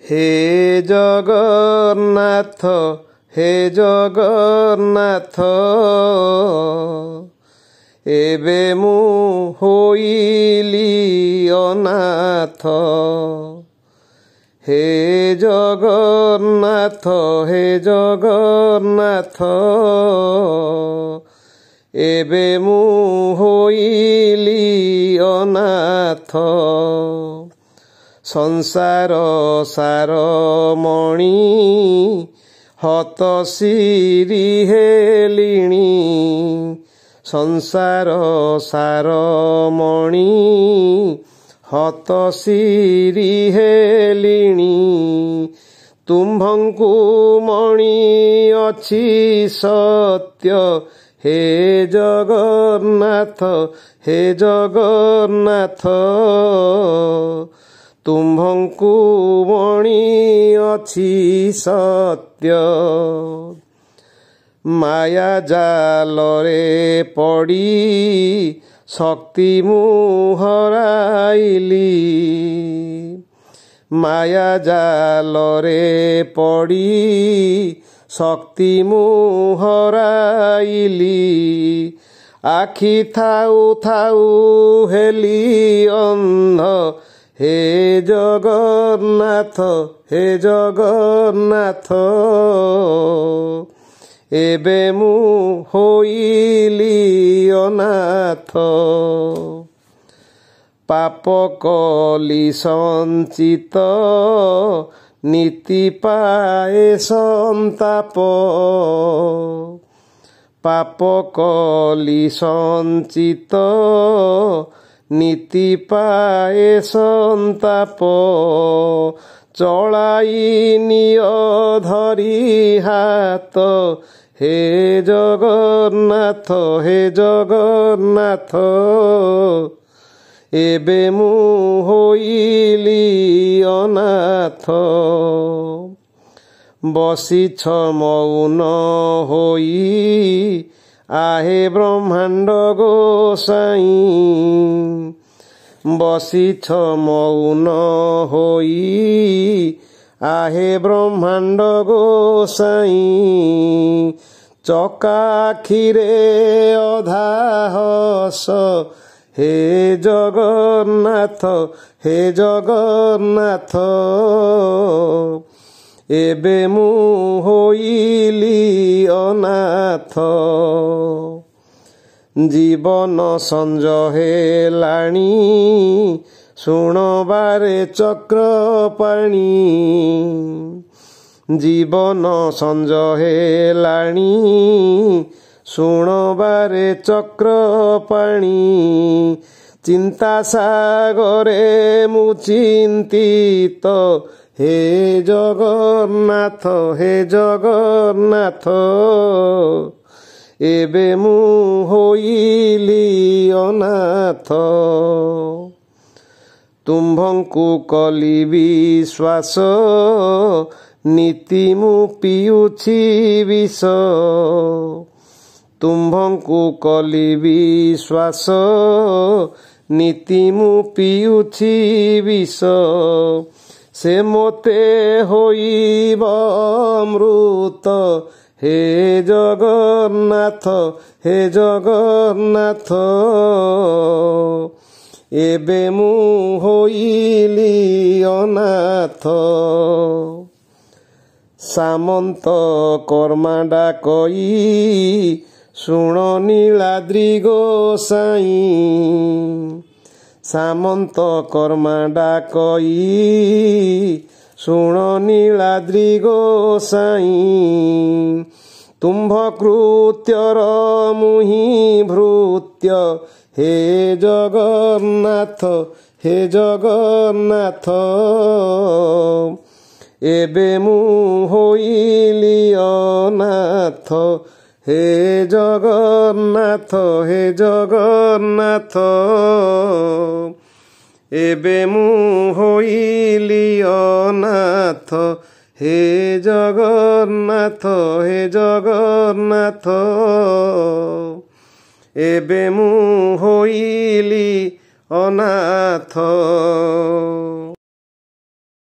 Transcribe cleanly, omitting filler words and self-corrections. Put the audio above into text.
हे जगन्नाथ हे जगन्नाथ एबे मु होइली अनाथ। हे जगन्नाथ हे जगन्नाथ एबे मु होइली अनाथ। संसार सार मणि हत सिरी हेलिणी। संसार सार मणि हत सिरी हेलिणी। तुम्भंकु मणि अछि सत्य हे जगन्नाथ हे जगन्नाथ। तुम्भंकु मणि अछि सत्य। माया जालरे पड़ी शक्ति मु हराइली। माया जालरे पड़ी शक्ति मु हराइली। आखि थाउ थाउ हेली अंध हे जगन्नाथ हे जगन्नाथ एबे मु होइली अनाथ। पाप कली संचित नीति पाए संताप। पाप कली संचित नीति पाए संताप। चलाई निय धरी हाथ हे जगन्नाथ हे जगन्नाथ एबे मु होइली अनाथ। बसिछ मौन होई आहे ब्रह्मांड गोसाई। बसिछ मौन होई आहे ब्रह्मांड गोसाई। चकाखिरे अधा हस हे जगन्नाथ हे जगन्नाथ एबे मु होइली अनाथ। जीवन संज हेलाणी शुण बारे चक्र पाणी। जीवन संज हेलाणी शुण बारे चक्र पाणी। चिंता सागरे मु चिंतित हे जगन्नाथ हे जगन्नाथ एबे मु होइली अनाथ। तुम्भंकु कली विश्वास नीति मु पिउछि विष। तुम्भंकु कली विश्वास नीति मु पिउछि विष। से मोते होइब अमृत हे जगन्नाथ हे जगन्नाथ एबे मु होइली अनाथ। सामंत कर्मा डाकई शुण नीलाद्रि गोसाई। सामंत कर्मा डाकई शुण नीलाद्रि गोसाई। तुम्भ कृत्यर मुहि भृत्य हे जगन्नाथ हे जगन्नाथ एबे मु होइली अनाथ। हे जगन्नाथ हे जगन्नाथ एबे मु होइली अनाथ। हे जगन्नाथ हे जगन्नाथ एबे मु होइली अनाथ।